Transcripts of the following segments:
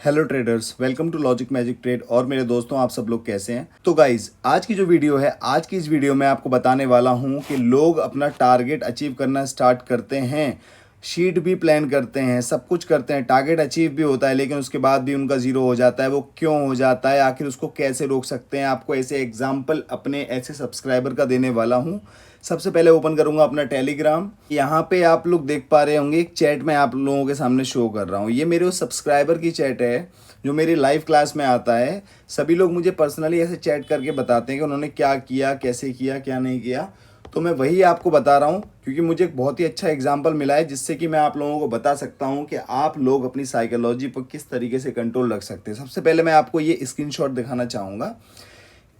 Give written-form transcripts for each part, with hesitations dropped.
Hello traders, welcome to Logic Magic Trade. और मेरे दोस्तों, आप सब लोग कैसे हैं? तो गाइज, आज की जो वीडियो है, आज की इस वीडियो में आपको बताने वाला हूं कि लोग अपना टारगेट अचीव करना स्टार्ट करते हैं, शीट भी प्लान करते हैं, सब कुछ करते हैं, टारगेट अचीव भी होता है, लेकिन उसके बाद भी उनका जीरो हो जाता है। वो क्यों हो जाता है, आखिर उसको कैसे रोक सकते हैं? आपको ऐसे एग्जाम्पल अपने ऐसे सब्सक्राइबर का देने वाला हूँ। सबसे पहले ओपन करूंगा अपना टेलीग्राम। यहाँ पे आप लोग देख पा रहे होंगे, एक चैट मैं आप लोगों के सामने शो कर रहा हूँ। ये मेरे उस सब्सक्राइबर की चैट है जो मेरी लाइव क्लास में आता है। सभी लोग मुझे पर्सनली ऐसे चैट करके बताते हैं कि उन्होंने क्या किया, कैसे किया, क्या नहीं किया। तो मैं वही आपको बता रहा हूँ, क्योंकि मुझे एक बहुत ही अच्छा एग्जाम्पल मिला है जिससे कि मैं आप लोगों को बता सकता हूँ कि आप लोग अपनी साइकोलॉजी पर किस तरीके से कंट्रोल रख सकते हैं। सबसे पहले मैं आपको ये स्क्रीनशॉट दिखाना चाहूँगा।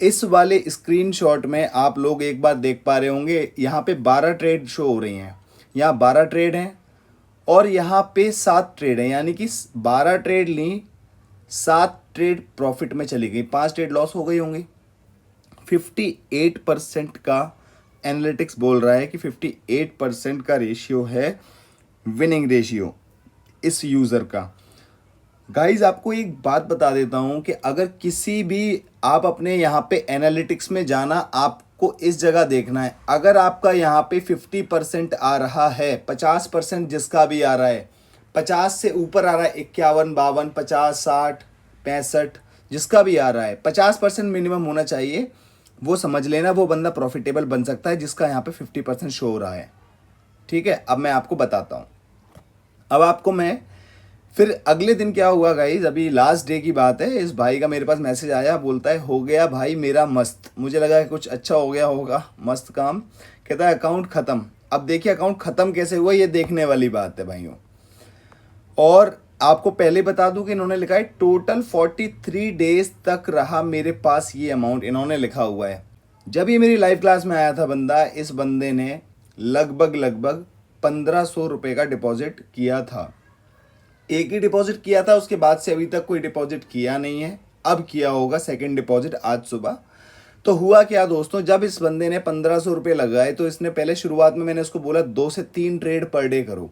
इस वाले स्क्रीनशॉट में आप लोग एक बार देख पा रहे होंगे, यहाँ पे 12 ट्रेड शो हो रही हैं। यहाँ 12 ट्रेड हैं और यहाँ पे 7 ट्रेड हैं, यानी कि 12 ट्रेड ली, 7 ट्रेड प्रॉफिट में चली गई, 5 ट्रेड लॉस हो गई होंगी। 58% का एनालिटिक्स बोल रहा है कि 58% का रेशियो है विनिंग रेशियो इस यूज़र का। गाइज, आपको एक बात बता देता हूं कि अगर किसी भी आप अपने यहाँ पे एनालिटिक्स में जाना, आपको इस जगह देखना है। अगर आपका यहाँ पे 50% आ रहा है, 50% जिसका भी आ रहा है, 50 से ऊपर आ रहा है, 51, 52, 50, 60, 65, जिसका भी आ रहा है, 50% मिनिमम होना चाहिए। वो समझ लेना, वो बंदा प्रॉफिटेबल बन सकता है जिसका यहाँ पे 50% शो हो रहा है। ठीक है, अब मैं आपको बताता हूँ। अब आपको मैं फिर अगले दिन क्या हुआ गाइज, अभी लास्ट डे की बात है। इस भाई का मेरे पास मैसेज आया, बोलता है हो गया भाई मेरा मस्त। मुझे लगा कि कुछ अच्छा हो गया होगा, मस्त काम। कहता है अकाउंट ख़त्म। अब देखिए अकाउंट ख़त्म कैसे हुआ, ये देखने वाली बात है भाइयों। और आपको पहले बता दूं कि इन्होंने लिखा है टोटल 43 डेज तक रहा मेरे पास ये अमाउंट, इन्होंने लिखा हुआ है। जब ये मेरी लाइव क्लास में आया था बंदा, इस बंदे ने लगभग 1500 रुपये का डिपॉजिट किया था। एक ही डिपॉजिट किया था, उसके बाद से अभी तक कोई डिपॉजिट किया नहीं है। अब किया होगा सेकंड डिपॉजिट आज सुबह। तो हुआ क्या दोस्तों, जब इस बंदे ने 1500 रुपये लगाए तो इसने पहले शुरुआत में मैंने उसको बोला 2 से 3 ट्रेड पर डे करो।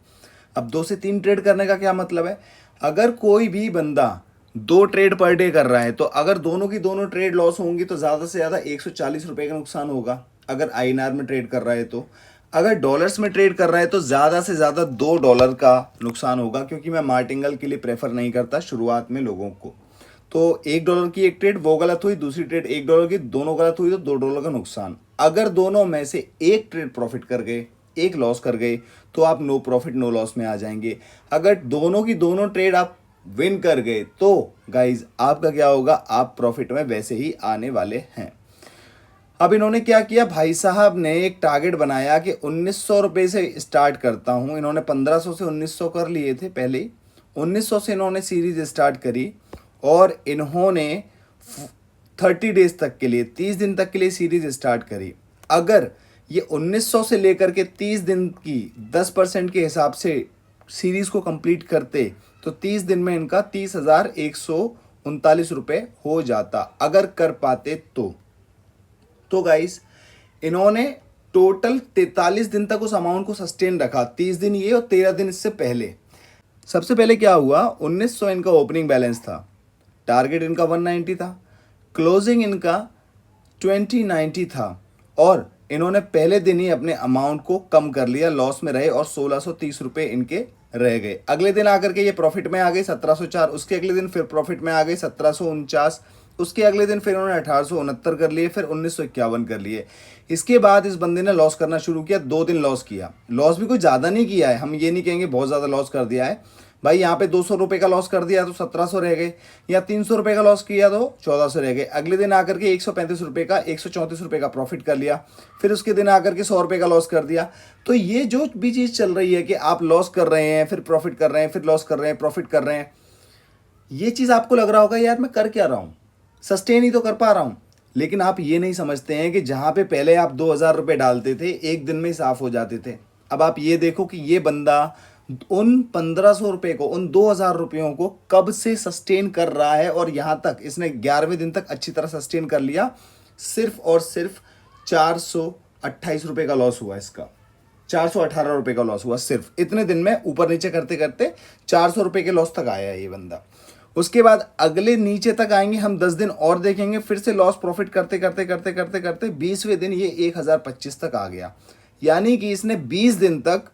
अब 2 से 3 ट्रेड करने का क्या मतलब है? अगर कोई भी बंदा 2 ट्रेड पर डे कर रहा है तो अगर दोनों की दोनों ट्रेड लॉस होंगी तो ज़्यादा से ज़्यादा 140 रुपये का नुकसान होगा। अगर आईएनआर में ट्रेड कर रहा है तो, अगर डॉलर्स में ट्रेड कर रहा है तो ज़्यादा से ज़्यादा $2 का नुकसान होगा। क्योंकि मैं मार्टिंगल के लिए प्रेफर नहीं करता शुरुआत में लोगों को। तो $1 की एक ट्रेड वो गलत हुई, दूसरी ट्रेड $1 की, दोनों गलत हुई तो $2 का नुकसान। अगर दोनों में से एक ट्रेड प्रॉफिट कर गए, एक लॉस कर गए, तो आप नो प्रॉफिट नो लॉस में आ जाएंगे। अगर दोनों की दोनों ट्रेड आप विन कर गए तो गाइज आपका क्या होगा, आप प्रॉफिट में वैसे ही आने वाले हैं। अब इन्होंने क्या किया, भाई साहब ने एक टारगेट बनाया कि 1900 रुपये से स्टार्ट करता हूँ। इन्होंने 1500 से 1900 कर लिए थे पहले ही। 1900 से इन्होंने सीरीज स्टार्ट करी और इन्होंने 30 डेज तक के लिए, 30 दिन तक के लिए सीरीज स्टार्ट करी। अगर ये 1900 से लेकर के 30 दिन की 10% के हिसाब से सीरीज को कंप्लीट करते तो 30 दिन में इनका 30,139 रुपये हो जाता, अगर कर पाते तो गाइस इन्होंने टोटल 43 दिन तक उस अमाउंट को सस्टेन रखा। 30 दिन ये और 13 दिन इससे पहले। सबसे पहले क्या हुआ, 1900 इनका ओपनिंग बैलेंस था, टारगेट इनका 190 था, क्लोजिंग इनका 2090 था और इन्होंने पहले दिन ही अपने अमाउंट को कम कर लिया, लॉस में रहे और 1630 रुपये इनके रह गए। अगले दिन आकर के ये प्रॉफिट में आ गए 1704, उसके अगले दिन फिर प्रॉफिट में आ गए 1749, उसके अगले दिन फिर उन्होंने 1869 कर लिए, फिर 1951 कर लिए। इसके बाद इस बंदे ने लॉस करना शुरू किया, 2 दिन लॉस किया। लॉस भी कोई ज़्यादा नहीं किया है, हम ये नहीं कहेंगे बहुत ज़्यादा लॉस कर दिया है भाई। यहाँ पे 200 रुपये का लॉस कर दिया तो 1700 रह गए, या 300 रुपये का लॉस किया तो 1400 रह गए। अगले दिन आकर के 135 रुपये का, 134 रुपये का प्रॉफिट कर लिया, फिर उसके दिन आकर के 100 रुपये का लॉस कर दिया। तो ये जो भी चीज़ चल रही है कि आप लॉस कर रहे हैं, फिर प्रॉफिट कर रहे हैं, फिर लॉस कर रहे हैं, प्रॉफिट कर रहे हैं, ये चीज़ आपको लग रहा होगा यार मैं कर क्या रहा हूँ, सस्टेन ही तो कर पा रहा हूँ। लेकिन आप ये नहीं समझते हैं कि जहाँ पे पहले आप 2000 रुपये डालते थे, एक दिन में ही साफ हो जाते थे। अब आप ये देखो कि ये बंदा उन 1500 रुपये को, उन 2000 रुपयों को कब से सस्टेन कर रहा है और यहाँ तक इसने 11वें दिन तक अच्छी तरह सस्टेन कर लिया। सिर्फ और सिर्फ 428 रुपये का लॉस हुआ इसका, 418 रुपये का लॉस हुआ सिर्फ इतने दिन में। ऊपर नीचे करते करते 400 रुपये के लॉस तक आया ये बंदा। उसके बाद अगले नीचे तक आएंगे हम, 10 दिन और देखेंगे, फिर से लॉस प्रॉफिट करते करते करते करते करते 20वें दिन ये 1025 तक आ गया। यानी कि इसने 20 दिन तक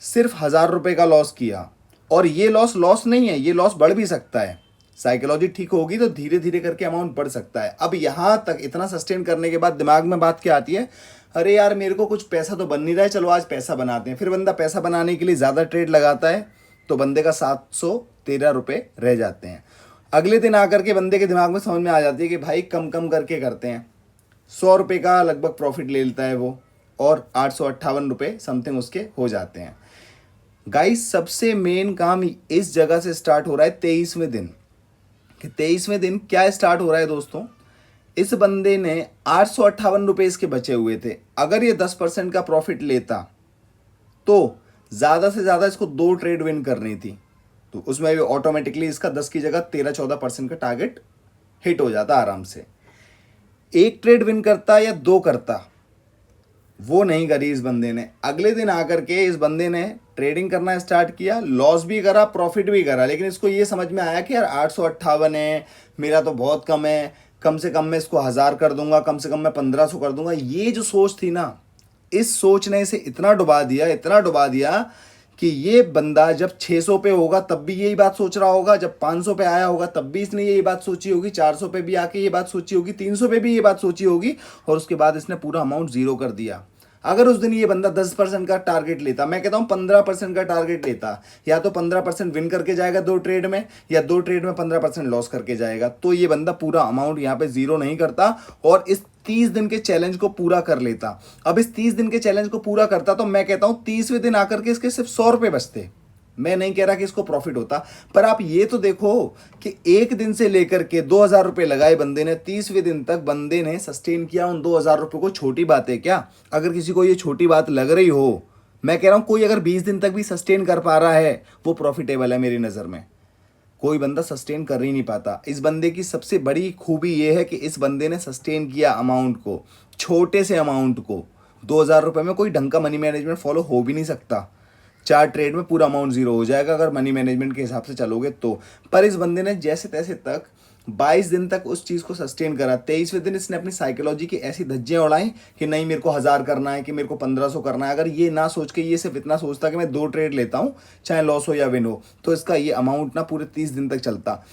सिर्फ 1000 रुपये का लॉस किया। और ये लॉस नहीं है, ये लॉस बढ़ भी सकता है। साइकोलॉजी ठीक होगी तो धीरे धीरे करके अमाउंट बढ़ सकता है। अब यहाँ तक इतना सस्टेन करने के बाद दिमाग में बात क्या आती है, अरे यार मेरे को कुछ पैसा तो बन नहीं रहा है, चलो आज पैसा बनाते हैं। फिर बंदा पैसा बनाने के लिए ज़्यादा ट्रेड लगाता है तो बंदे का 713 रुपये रह जाते हैं। अगले दिन आकर के बंदे के दिमाग में समझ में आ जाती है कि भाई कम कम करके करते हैं। 100 रुपये का लगभग प्रॉफिट ले लेता है वो, और 858 रुपये समथिंग उसके हो जाते हैं। गाइस सबसे मेन काम इस जगह से स्टार्ट हो रहा है 23वें दिन। कि 23वें दिन क्या स्टार्ट हो रहा है दोस्तों, इस बंदे ने 858 रुपये इसके बचे हुए थे। अगर ये 10% का प्रॉफिट लेता तो ज़्यादा से ज़्यादा इसको 2 ट्रेड विन करनी थी, तो उसमें भी ऑटोमेटिकली इसका 10 की जगह 13-14% का टारगेट हिट हो जाता आराम से। एक ट्रेड विन करता या 2 करता, वो नहीं करी इस बंदे ने। अगले दिन आकर के इस बंदे ने ट्रेडिंग करना स्टार्ट किया, लॉस भी करा प्रॉफिट भी करा, लेकिन इसको ये समझ में आया कि यार 858 है, मेरा तो बहुत कम है, कम से कम मैं इसको 1000 कर दूंगा, कम से कम मैं 1500 कर दूंगा। ये जो सोच थी ना, इस सोच ने इसे इतना डुबा दिया कि ये बंदा जब 600 पे होगा तब भी यही बात सोच रहा होगा, जब 500 पे आया होगा तब भी इसने यही बात सोची होगी, 400 पे भी आके ये बात सोची होगी, 300 पे भी ये बात सोची होगी, और उसके बाद इसने पूरा अमाउंट जीरो कर दिया। अगर उस दिन ये बंदा 10% का टारगेट लेता, मैं कहता हूँ 15% का टारगेट लेता, या तो 15% विन करके जाएगा 2 ट्रेड में, या 2 ट्रेड में 15% लॉस करके जाएगा, तो ये बंदा पूरा अमाउंट यहाँ पे जीरो नहीं करता और इस 30 दिन के चैलेंज को पूरा कर लेता। अब इस 30 दिन के चैलेंज को पूरा करता तो मैं कहता हूँ 30वें दिन आकर के इसके सिर्फ 100 रुपये बचते। मैं नहीं कह रहा कि इसको प्रॉफिट होता, पर आप ये तो देखो कि एक दिन से लेकर के 2000 रुपये लगाए बंदे ने, 30वें दिन तक बंदे ने सस्टेन किया उन 2000 रुपये को। छोटी बात है क्या? अगर किसी को ये छोटी बात लग रही हो, मैं कह रहा हूं कोई अगर 20 दिन तक भी सस्टेन कर पा रहा है वो प्रॉफिटेबल है मेरी नज़र में। कोई बंदा सस्टेन कर ही नहीं पाता। इस बंदे की सबसे बड़ी खूबी ये है कि इस बंदे ने सस्टेन किया अमाउंट को, छोटे से अमाउंट को। 2000 रुपये में कोई ढंग का मनी मैनेजमेंट फॉलो हो भी नहीं सकता। 4 ट्रेड में पूरा अमाउंट जीरो हो जाएगा अगर मनी मैनेजमेंट के हिसाब से चलोगे तो। पर इस बंदे ने जैसे तैसे तक 22 दिन तक उस चीज़ को सस्टेन करा। 23वें दिन इसने अपनी साइकोलॉजी की ऐसी धज्जियां उड़ाई कि नहीं मेरे को 1000 करना है, कि मेरे को 1500 करना है। अगर ये ना सोच के ये सिर्फ इतना सोचता कि मैं 2 ट्रेड लेता हूँ चाहे लॉस हो या विन हो, तो इसका ये अमाउंट ना पूरे 30 दिन तक चलता।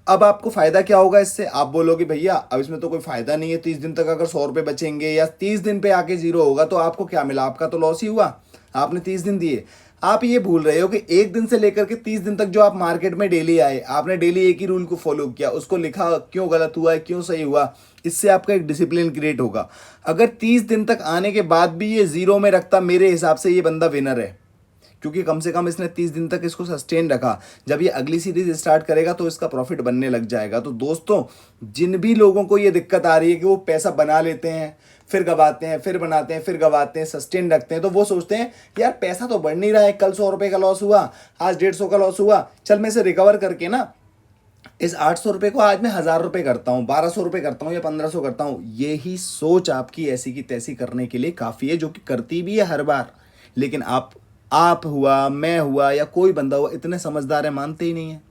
अब आपको फायदा क्या होगा इससे? आप बोलोगे भैया अब इसमें तो कोई फायदा नहीं है, 30 दिन तक अगर 100 रुपये बचेंगे या 30 दिन पे आके जीरो होगा तो आपको क्या मिला? आपका तो लॉस ही हुआ, आपने 30 दिन दिए। आप ये भूल रहे हो कि एक दिन से लेकर के 30 दिन तक जो आप मार्केट में डेली आए, आपने डेली एक ही रूल को फॉलो किया, उसको लिखा क्यों गलत हुआ है, क्यों सही हुआ, इससे आपका एक डिसिप्लिन क्रिएट होगा। अगर 30 दिन तक आने के बाद भी ये जीरो में रखता, मेरे हिसाब से ये बंदा विनर है, क्योंकि कम से कम इसने 30 दिन तक इसको सस्टेन रखा। जब ये अगली सीरीज स्टार्ट करेगा तो इसका प्रॉफिट बनने लग जाएगा। तो दोस्तों, जिन भी लोगों को ये दिक्कत आ रही है कि वो पैसा बना लेते हैं फिर गवाते हैं, फिर बनाते हैं, फिर गवाते हैं, सस्टेन रखते हैं, तो वो सोचते हैं यार पैसा तो बढ़ नहीं रहा है, कल 100 रुपये का लॉस हुआ, आज 150 का लॉस हुआ, चल मैं इसे रिकवर करके ना इस 800 रुपये को आज मैं 1000 रुपये करता हूँ, 1200 रुपये करता हूँ या 1500 करता हूँ। यही सोच आपकी ऐसी की तैसी करने के लिए काफ़ी है, जो कि करती भी है हर बार। लेकिन आप हुआ, मैं हुआ या कोई बंदा हुआ, इतने समझदार है, मानते ही नहीं है।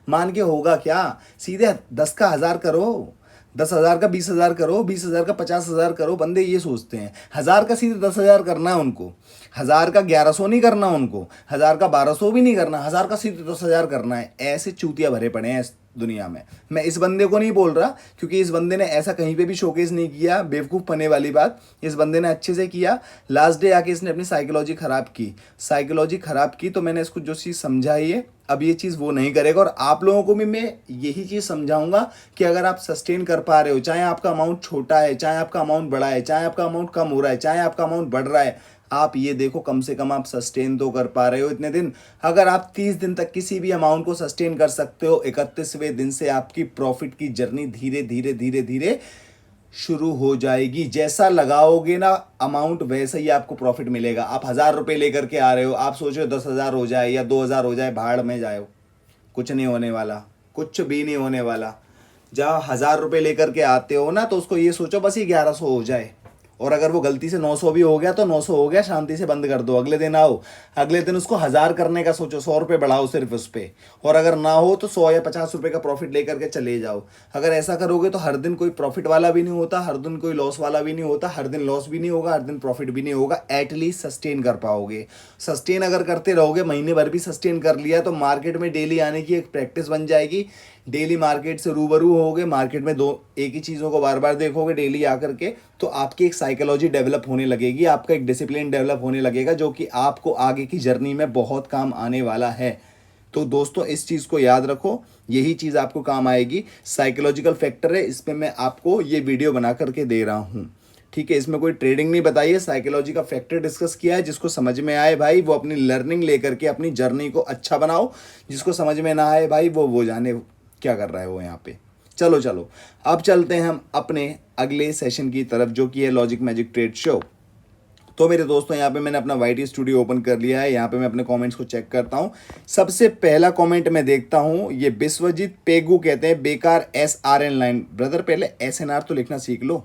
मान के होगा क्या? सीधे 10 का 1000 करो, 10,000 का 20,000 करो, 20,000 का 50,000 करो। बंदे ये सोचते हैं 1000 का सीधे 10,000 करना है उनको, 1000 का 1100 नहीं करना उनको, 1000 का 1200 भी नहीं करना, 1000 का सीधे 10,000 करना है। ऐसे चूतिया भरे पड़े हैं इस दुनिया में। मैं इस बंदे को नहीं बोल रहा, क्योंकि इस बंदे ने ऐसा कहीं पे भी शोकेस नहीं किया, बेवकूफ़ पने वाली बात। इस बंदे ने अच्छे से किया। लास्ट डे आके इसने अपनी साइकोलॉजी ख़राब की तो मैंने इसको जो चीज़ समझाई है, अब ये चीज़ वो नहीं करेगा। और आप लोगों को भी मैं यही चीज़ समझाऊंगा कि अगर आप सस्टेन कर पा रहे हो, चाहे आपका अमाउंट छोटा है, चाहे आपका अमाउंट बड़ा है, चाहे आपका अमाउंट कम हो रहा है, चाहे आपका अमाउंट बढ़ रहा है, आप ये देखो कम से कम आप सस्टेन तो कर पा रहे हो इतने दिन। अगर आप 30 दिन तक किसी भी अमाउंट को सस्टेन कर सकते हो, 31वें दिन से आपकी प्रॉफिट की जर्नी धीरे धीरे धीरे धीरे शुरू हो जाएगी। जैसा लगाओगे ना अमाउंट, वैसे ही आपको प्रॉफिट मिलेगा। आप 1000 रुपये लेकर के आ रहे हो, आप सोच रहे हो 10,000 हो जाए या 2,000 हो जाए, भाड़ में जाओ, कुछ नहीं होने वाला, कुछ भी नहीं होने वाला। जहाँ 1000 रुपये लेकर के आते हो ना, तो उसको ये सोचो बस ये 1100 हो जाए, और अगर वो गलती से 900 भी हो गया तो 900 हो गया, शांति से बंद कर दो। अगले दिन आओ, अगले दिन उसको 1000 करने का सोचो, 100 रुपये बढ़ाओ सिर्फ उस पर, और अगर ना हो तो 100 या 50 रुपये का प्रॉफिट लेकर के चले जाओ। अगर ऐसा करोगे तो हर दिन कोई प्रॉफिट वाला भी नहीं होता, हर दिन कोई लॉस वाला भी नहीं होता, हर दिन लॉस भी नहीं होगा, हर दिन प्रॉफिट भी नहीं होगा, एटलीस्ट सस्टेन कर पाओगे। सस्टेन अगर करते रहोगे, महीने भर भी सस्टेन कर लिया तो मार्केट में डेली आने की एक प्रैक्टिस बन जाएगी। डेली मार्केट से रूबरू होगे, मार्केट में एक ही चीज़ों को बार बार देखोगे डेली आकर के, तो आपकी एक साइकोलॉजी डेवलप होने लगेगी, आपका एक डिसिप्लिन डेवलप होने लगेगा, जो कि आपको आगे की जर्नी में बहुत काम आने वाला है। तो दोस्तों इस चीज़ को याद रखो, यही चीज़ आपको काम आएगी। साइकोलॉजिकल फैक्टर है, इसमें मैं आपको ये वीडियो बना करके दे रहा हूँ, ठीक है। इसमें कोई ट्रेडिंग नहीं बताई है, साइकोलॉजी का फैक्टर डिस्कस किया है। जिसको समझ में आए भाई वो अपनी लर्निंग लेकर के अपनी जर्नी को अच्छा बनाओ, जिसको समझ में ना आए भाई वो जाने क्या कर रहा है वो यहाँ पे। चलो अब चलते हैं हम अपने अगले सेशन की तरफ, जो कि है लॉजिक मैजिक ट्रेड शो। तो मेरे दोस्तों यहाँ पे मैंने अपना वाईटी स्टूडियो ओपन कर लिया है। यहाँ पे मैं अपने कमेंट्स को चेक करता हूँ। सबसे पहला कमेंट मैं देखता हूँ, ये विश्वजीत पेगू कहते हैं बेकार SRN लाइन। ब्रदर पहले SNR तो लिखना सीख लो,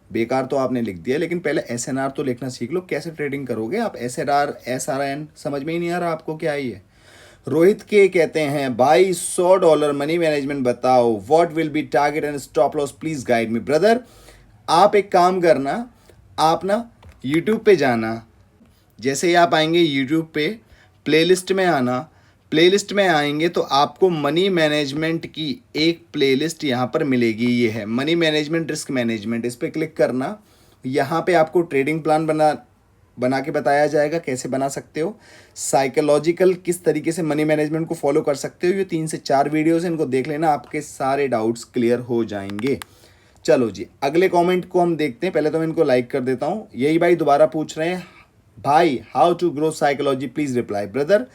बेकार तो आपने लिख दिया, लेकिन पहले SNR तो लिखना सीख लो। कैसे ट्रेडिंग करोगे आप? SRN समझ में ही नहीं आ रहा आपको क्या ही है। रोहित के कहते हैं भाई $100 मनी मैनेजमेंट बताओ, what will be target and stop loss, please guide me. Brother आप एक काम करना, आप ना यूट्यूब पे जाना, जैसे ही आप आएंगे यूट्यूब पे प्लेलिस्ट में आना, प्लेलिस्ट में आएंगे तो आपको मनी मैनेजमेंट की एक प्लेलिस्ट यहाँ पर मिलेगी। ये है मनी मैनेजमेंट रिस्क मैनेजमेंट, इस पर क्लिक करना। यहाँ पे आपको ट्रेडिंग प्लान बना के बताया जाएगा कैसे बना सकते हो, साइकोलॉजिकल किस तरीके से मनी मैनेजमेंट को फॉलो कर सकते हो। ये 3 से 4 वीडियोस हैं, इनको देख लेना, आपके सारे डाउट्स क्लियर हो जाएंगे। चलो जी अगले कमेंट को हम देखते हैं। पहले तो मैं इनको लाइक कर देता हूँ। यही भाई दोबारा पूछ रहे हैं, भाई how to grow psychology please reply. Brother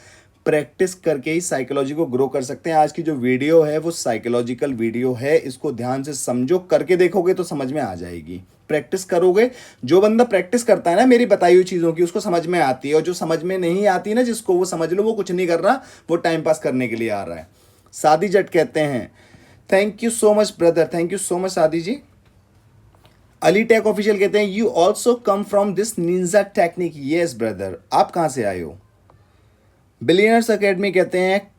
practice करके ही साइकोलॉजी को ग्रो कर सकते हैं। आज की जो वीडियो है वो साइकोलॉजिकल वीडियो है, इसको ध्यान से समझो, करके देखोगे तो समझ में आ जाएगी। प्रैक्टिस करोगे, जो बंदा प्रैक्टिस करता है ना मेरी बताई हुई चीज़ों की, उसको समझ में आती है, और जो समझ में नहीं आती ना जिसको, वो समझ लो वो कुछ नहीं कर रहा, वो टाइम पास करने के लिए आ रहा है। सादी जट कहते हैं thank you so much brother, thank you so much सादी जी। अली टेक ऑफिशियल कहते हैं you also come from this Ninja technique. Yes brother, आप कहाँ से आए हो? बिलियनर्स अकेडमी कहते हैं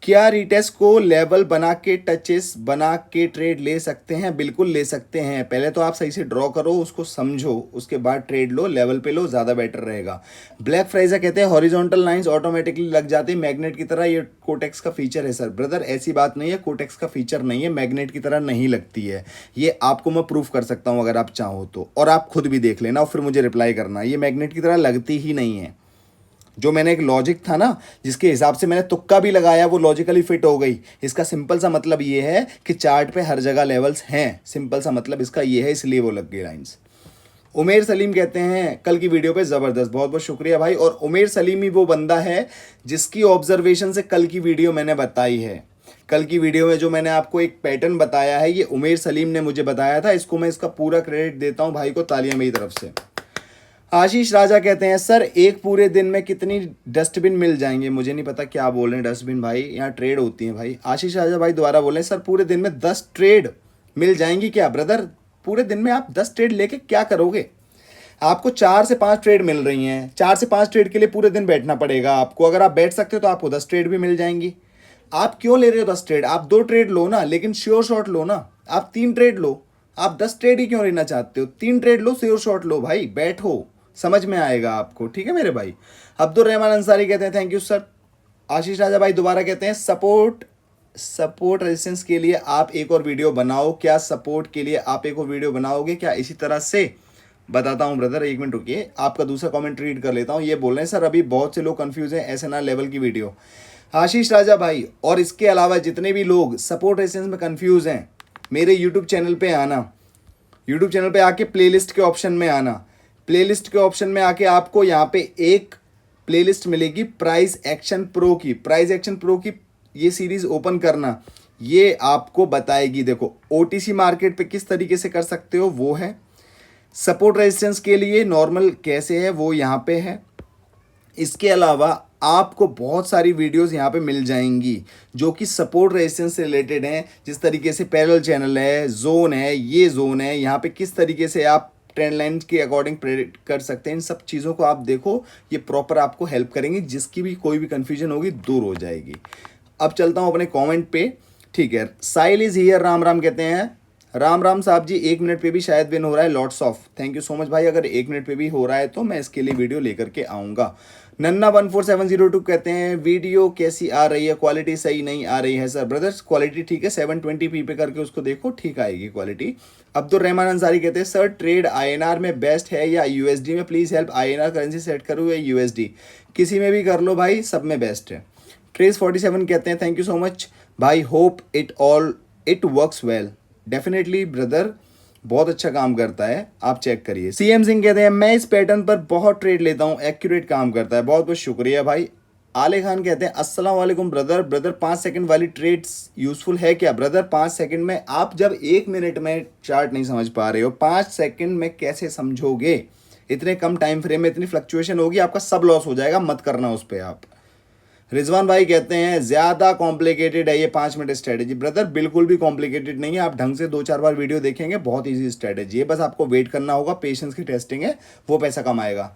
क्या रिटेस्ट को लेवल बना के टचेस बना के ट्रेड ले सकते हैं? बिल्कुल ले सकते हैं। पहले तो आप सही से ड्रॉ करो, उसको समझो, उसके बाद ट्रेड लो, लेवल पे लो, ज़्यादा बेटर रहेगा। ब्लैक फ्राइजा कहते हैं हॉरिजॉन्टल लाइंस ऑटोमेटिकली लग जाती है मैग्नेट की तरह, ये कोटेक्स का फीचर है। सर ब्रदर ऐसी बात नहीं है, कोटेक्स का फीचर नहीं है, मैग्नेट की तरह नहीं लगती है। ये आपको मैं प्रूफ कर सकता हूँ अगर आप चाहो तो, और आप खुद भी देख लेना और फिर मुझे रिप्लाई करना। ये मैग्नेट की तरह लगती ही नहीं है। जो मैंने एक लॉजिक था ना जिसके हिसाब से मैंने तुक्का भी लगाया, वो लॉजिकली फिट हो गई। इसका सिंपल सा मतलब ये है कि चार्ट पे हर जगह लेवल्स हैं, सिंपल सा मतलब इसका ये है, इसलिए वो लग गई लाइंस। उमेर सलीम कहते हैं कल की वीडियो पे ज़बरदस्त, बहुत बहुत शुक्रिया भाई। और उमेर सलीम ही वो बंदा है जिसकी ऑब्जर्वेशन से कल की वीडियो मैंने बताई है। कल की वीडियो में जो मैंने आपको एक पैटर्न बताया है, ये उमेर सलीम ने मुझे बताया था। इसको मैं इसका पूरा क्रेडिट देता हूँ भाई को, तालियां मेरी तरफ से। आशीष राजा कहते हैं सर एक पूरे दिन में कितनी डस्टबिन मिल जाएंगे? मुझे नहीं पता क्या बोल रहे हैं डस्टबिन भाई, यहाँ ट्रेड होती है भाई। आशीष राजा भाई दोबारा बोल रहे हैं सर पूरे दिन में 10 ट्रेड मिल जाएंगी क्या? ब्रदर पूरे दिन में आप 10 ट्रेड लेके क्या करोगे? आपको 4 से 5 ट्रेड मिल रही हैं, 4 से 5 ट्रेड के लिए पूरे दिन बैठना पड़ेगा आपको। अगर आप बैठ सकते हो तो आपको 10 ट्रेड भी मिल जाएंगी। आप क्यों ले रहे हो 10 ट्रेड? आप 2 ट्रेड लो ना, लेकिन श्योर शॉट लो ना। आप 3 ट्रेड लो, आप 10 ट्रेड ही क्यों लेना चाहते हो? 3 ट्रेड लो, श्योर शॉट लो भाई, बैठो, समझ में आएगा आपको, ठीक है मेरे भाई। अब्दुल रहमान अंसारी कहते हैं थैंक यू सर। आशीष राजा भाई दोबारा कहते हैं सपोर्ट रेजिस्टेंस के लिए आप एक और वीडियो बनाओ। क्या सपोर्ट के लिए आप एक और वीडियो बनाओगे क्या? इसी तरह से बताता हूं ब्रदर, 1 मिनट रुकिए, आपका दूसरा कमेंट रीड कर लेता हूं। ये बोल रहे हैं सर अभी बहुत से लोग कंफ्यूज हैं SNR लेवल की वीडियो। आशीष राजा भाई और इसके अलावा जितने भी लोग सपोर्ट रेजिस्टेंस में कंफ्यूज हैं, मेरे यूट्यूब चैनल पे आना, यूट्यूब चैनल पे आके प्लेलिस्ट के ऑप्शन में आना। प्लेलिस्ट के ऑप्शन में आके आपको यहाँ पे एक प्लेलिस्ट मिलेगी प्राइस एक्शन प्रो की। प्राइस एक्शन प्रो की ये सीरीज ओपन करना, ये आपको बताएगी, देखो OTC मार्केट पे किस तरीके से कर सकते हो वो है, सपोर्ट रेजिस्टेंस के लिए नॉर्मल कैसे है वो यहाँ पे है। इसके अलावा आपको बहुत सारी वीडियोस यहाँ पे मिल जाएंगी जो कि सपोर्ट रेजिस्टेंस से रिलेटेड हैं, जिस तरीके से पैरेलल चैनल है, जोन है, ये जोन है, यहाँ पे किस तरीके से आप ट्रेंड लाइन्स के अकॉर्डिंग प्रेडिक्ट कर सकते हैं। इन सब चीज़ों को आप देखो, ये प्रॉपर आपको हेल्प करेंगे, जिसकी भी कोई भी कन्फ्यूजन होगी दूर हो जाएगी। अब चलता हूँ अपने कॉमेंट पे, ठीक है। साइल इज़ हियर, राम राम कहते हैं। राम राम साहब जी, 1 मिनट पे भी शायद विन हो रहा है, lots of, thank you so much भाई। अगर 1 मिनट पे भी हो रहा है तो मैं इसके लिए वीडियो लेकर के आऊँगा। नन्ना 14702 कहते हैं वीडियो कैसी आ रही है, क्वालिटी सही नहीं आ रही है सर। ब्रदर्स क्वालिटी ठीक है, 720p पे करके उसको देखो, ठीक आएगी क्वालिटी। अब्दुल रहमान अंसारी कहते हैं सर ट्रेड आईएनआर में बेस्ट है या यूएसडी में, please help, INR currency set करूँ या यूएसडी, किसी में भी कर लो भाई, सब में बेस्ट है। ट्रेस 47 कहते हैं थैंक यू सो मच भाई, hope it works well. Definitely brother, बहुत अच्छा काम करता है, आप चेक करिए। सीएम सिंह कहते हैं मैं इस पैटर्न पर बहुत ट्रेड लेता हूँ, एक्यूरेट काम करता है, बहुत बहुत शुक्रिया भाई। आले खान कहते हैं अस्सलाम वालेकुम ब्रदर 5 सेकंड वाली ट्रेड्स यूजफुल है क्या? ब्रदर 5 सेकंड में, आप जब 1 मिनट में चार्ट नहीं समझ पा रहे हो, 5 सेकंड में कैसे समझोगे? इतने कम टाइम फ्रेम में इतनी फ्लक्चुएशन होगी, आपका सब लॉस हो जाएगा, मत करना उस पर आप। रिजवान भाई कहते हैं ज़्यादा कॉम्प्लिकेटेड है ये 5 मिनट स्ट्रेटेजी। ब्रदर बिल्कुल भी कॉम्प्लिकेटेड नहीं है, आप ढंग से 2-4 बार वीडियो देखेंगे, बहुत इजी स्ट्रेटेजी है, बस आपको वेट करना होगा, पेशेंस की टेस्टिंग है, वो पैसा कमाएगा।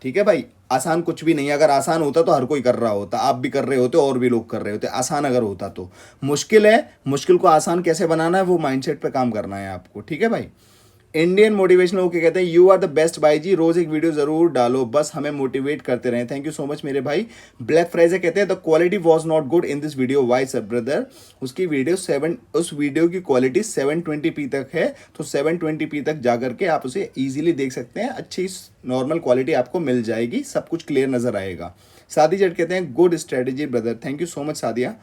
ठीक है भाई, आसान कुछ भी नहीं है। अगर आसान होता तो हर कोई कर रहा होता, आप भी कर रहे होते और भी लोग कर रहे होते, आसान अगर होता तो। मुश्किल है, मुश्किल को आसान कैसे बनाना है वो माइंडसेट पे काम करना है आपको, ठीक है भाई। इंडियन मोटिवेशनल ओके कहते हैं यू आर द बेस्ट भाई जी, रोज एक वीडियो जरूर डालो, बस हमें मोटिवेट करते रहें, थैंक यू सो मच मेरे भाई। ब्लैक फ्राइजे कहते हैं the quality was not good in this video, why sir? Brother उसकी वीडियो उस वीडियो की क्वालिटी 720p तक है, तो 720p तक जा करके आप उसे ईजिली देख सकते हैं, अच्छी नॉर्मल क्वालिटी आपको मिल जाएगी, सब कुछ क्लियर नजर आएगा। सादी जट कहते हैं good strategy brother, thank you so much Sadia.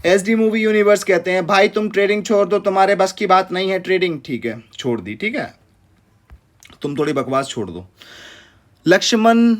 SD movie universe कहते हैं भाई तुम ट्रेडिंग छोड़ दो, तुम्हारे बस की बात नहीं है ट्रेडिंग। ठीक है, छोड़ दी, ठीक है, तुम थोड़ी बकवास छोड़ दो। लक्ष्मण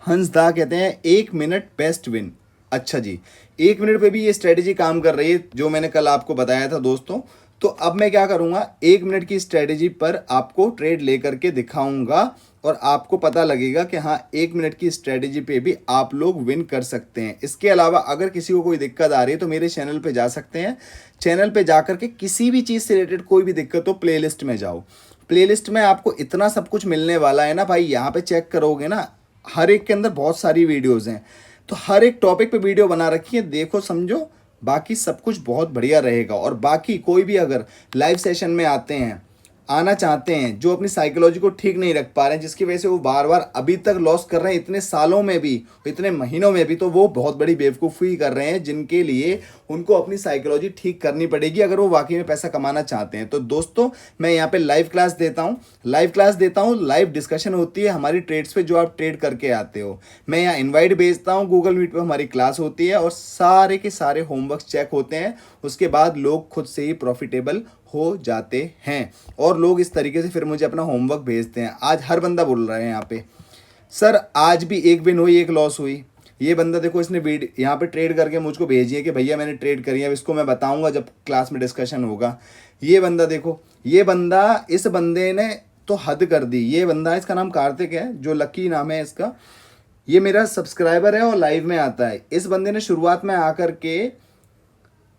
हंसदा कहते हैं 1 मिनट बेस्ट विन। अच्छा जी, 1 मिनट पे भी ये स्ट्रेटेजी काम कर रही है जो मैंने कल आपको बताया था दोस्तों। तो अब मैं क्या करूंगा, 1 मिनट की स्ट्रेटेजी पर आपको ट्रेड लेकर के दिखाऊंगा और आपको पता लगेगा कि हाँ 1 मिनट की स्ट्रेटेजी पे भी आप लोग विन कर सकते हैं। इसके अलावा अगर किसी को कोई दिक्कत आ रही है तो मेरे चैनल पे जा सकते हैं, चैनल पे जा करके किसी भी चीज़ से रिलेटेड कोई भी दिक्कत हो, प्लेलिस्ट में जाओ, प्लेलिस्ट में आपको इतना सब कुछ मिलने वाला है ना भाई, यहाँ पे चेक करोगे ना, हर एक के अंदर बहुत सारी वीडियोज़ हैं, तो हर एक टॉपिक पे वीडियो बना रखी है, देखो समझो, बाकी सब कुछ बहुत बढ़िया रहेगा। और बाकी कोई भी अगर लाइव सेशन में आना चाहते हैं, जो अपनी साइकोलॉजी को ठीक नहीं रख पा रहे हैं, जिसकी वजह से वो बार बार अभी तक लॉस कर रहे हैं, इतने सालों में भी, इतने महीनों में भी, तो वो बहुत बड़ी बेवकूफ़ी कर रहे हैं, जिनके लिए उनको अपनी साइकोलॉजी ठीक करनी पड़ेगी अगर वो वाकई में पैसा कमाना चाहते हैं। तो दोस्तों मैं यहाँ पे लाइव क्लास देता हूँ, लाइव डिस्कशन होती है हमारी ट्रेड्स पे, जो आप ट्रेड करके आते हो, मैं यहाँ इन्वाइट भेजता हूँ, गूगल मीट पर हमारी क्लास होती है और सारे के सारे होमवर्क चेक होते हैं, उसके बाद लोग खुद से ही प्रॉफिटेबल हो जाते हैं और लोग इस तरीके से फिर मुझे अपना होमवर्क भेजते हैं। आज हर बंदा बोल रहा है यहाँ पे सर आज भी 1 विन हुई 1 लॉस हुई। ये बंदा देखो, इसने वीडियो यहाँ पे ट्रेड करके मुझको भेजी है कि भैया मैंने ट्रेड करी है, अब इसको मैं बताऊंगा जब क्लास में डिस्कशन होगा। ये बंदा देखो, ये बंदा, इस बंदे ने तो हद कर दी। ये बंदा, इसका नाम कार्तिक है, जो लकी नाम है इसका, ये मेरा सब्सक्राइबर है और लाइव में आता है। इस बंदे ने शुरुआत में आकर के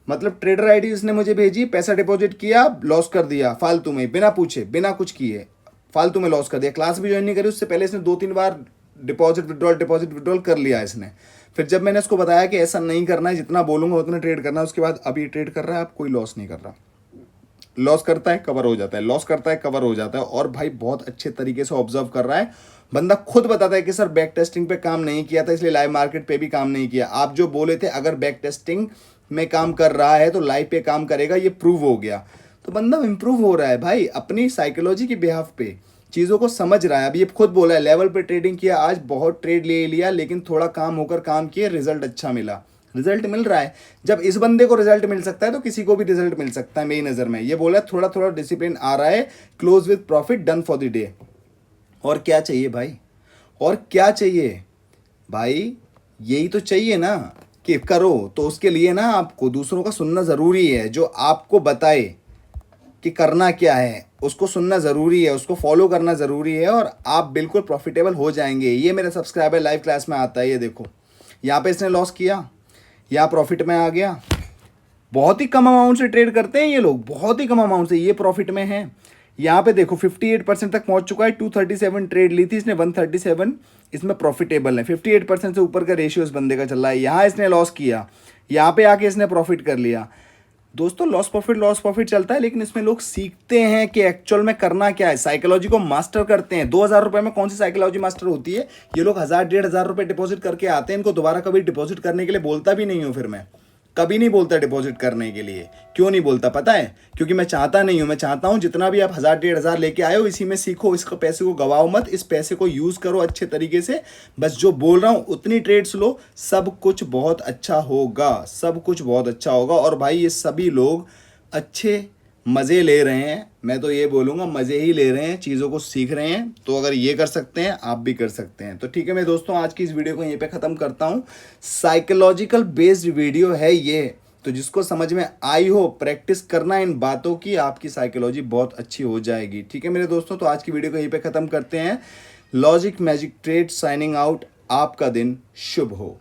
मतलब ट्रेडर आईडी उसने मुझे भेजी, पैसा डिपॉजिट किया, लॉस कर दिया फालतू में, बिना पूछे बिना कुछ किए फालतू में लॉस कर दिया। क्लास भी ज्वाइन नहीं करी, उससे पहले इसने 2-3 बार डिपॉजिट विड्रॉल कर लिया इसने। फिर जब मैंने उसको बताया कि ऐसा नहीं करना है, जितना बोलूंगा उतना ट्रेड करना है, उसके बाद अभी ट्रेड कर रहा है, अब कोई लॉस नहीं कर रहा। लॉस करता है कवर हो जाता है, लॉस करता है कवर हो जाता है, और भाई बहुत अच्छे तरीके से ऑब्जर्व कर रहा है। बंदा खुद बताता है कि सर बैक टेस्टिंग पे काम नहीं किया था, इसलिए लाइव मार्केट पे भी काम नहीं किया। आप जो बोले थे अगर बैक टेस्टिंग में काम कर रहा है तो लाइव पे काम करेगा, ये प्रूव हो गया। तो बंदा इंप्रूव हो रहा है भाई, अपनी साइकोलॉजी के बिहाफ पे चीज़ों को समझ रहा है। अभी ये खुद बोला है लेवल पे ट्रेडिंग किया, आज बहुत ट्रेड ले लिया, लेकिन थोड़ा काम होकर काम किए, रिजल्ट अच्छा मिला, रिजल्ट मिल रहा है। जब इस बंदे को रिजल्ट मिल सकता है तो किसी को भी रिजल्ट मिल सकता है मेरी नज़र में। ये बोला थोड़ा थोड़ा डिसिप्लिन आ रहा है, close with profit, done for the day. और क्या चाहिए भाई, और क्या चाहिए भाई, यही तो चाहिए ना कि करो। तो उसके लिए ना आपको दूसरों का सुनना ज़रूरी है, जो आपको बताए कि करना क्या है उसको सुनना ज़रूरी है, उसको फॉलो करना ज़रूरी है, और आप बिल्कुल प्रॉफिटेबल हो जाएंगे। ये मेरा सब्सक्राइबर लाइव क्लास में आता है, ये देखो यहाँ पे इसने लॉस किया, यहाँ प्रॉफिट में आ गया, बहुत ही कम अमाउंट से ट्रेड करते हैं ये लोग, बहुत ही कम अमाउंट से, ये प्रॉफिट में है। यहाँ पे देखो 58% तक पहुंच चुका है, 237 ट्रेड ली थी इसने, 137 इसमें प्रॉफिटेबल है। 58% से ऊपर का रेशियो इस बंदे का चल रहा है। यहाँ इसने लॉस किया, यहाँ पे आके इसने प्रॉफिट कर लिया। दोस्तों लॉस प्रॉफिट चलता है, लेकिन इसमें लोग सीखते हैं कि एक्चुअल में करना क्या है, साइकोलॉजी को मास्टर करते हैं। 2,000 रुपए में कौन सी साइकोलॉजी मास्टर होती है। ये लोग 1,000-1,500 रुपए डिपॉजिट करके आते हैं, इनको दोबारा कभी डिपॉजिट करने के लिए बोलता भी नहीं हूं। फिर मैं कभी नहीं बोलता डिपॉजिट करने के लिए। क्यों नहीं बोलता पता है? क्योंकि मैं चाहता नहीं हूं। मैं चाहता हूं जितना भी आप 1,000-1,500 लेके आए हो, इसी में सीखो, इसको पैसे को गवाओ मत, इस पैसे को यूज करो अच्छे तरीके से। बस जो बोल रहा हूं उतनी ट्रेड्स लो, सब कुछ बहुत अच्छा होगा, सब कुछ बहुत अच्छा होगा। और भाई ये सभी लोग अच्छे मज़े ले रहे हैं, मैं तो ये बोलूँगा मज़े ही ले रहे हैं, चीज़ों को सीख रहे हैं। तो अगर ये कर सकते हैं आप भी कर सकते हैं। तो ठीक है मेरे दोस्तों, आज की इस वीडियो को यहीं पे ख़त्म करता हूँ। साइकोलॉजिकल बेस्ड वीडियो है ये, तो जिसको समझ में आई हो, प्रैक्टिस करना इन बातों की, आपकी साइकोलॉजी बहुत अच्छी हो जाएगी। ठीक है मेरे दोस्तों, तो आज की वीडियो को यहीं पर ख़त्म करते हैं। Logic Magic trade signing out. आपका दिन शुभ हो।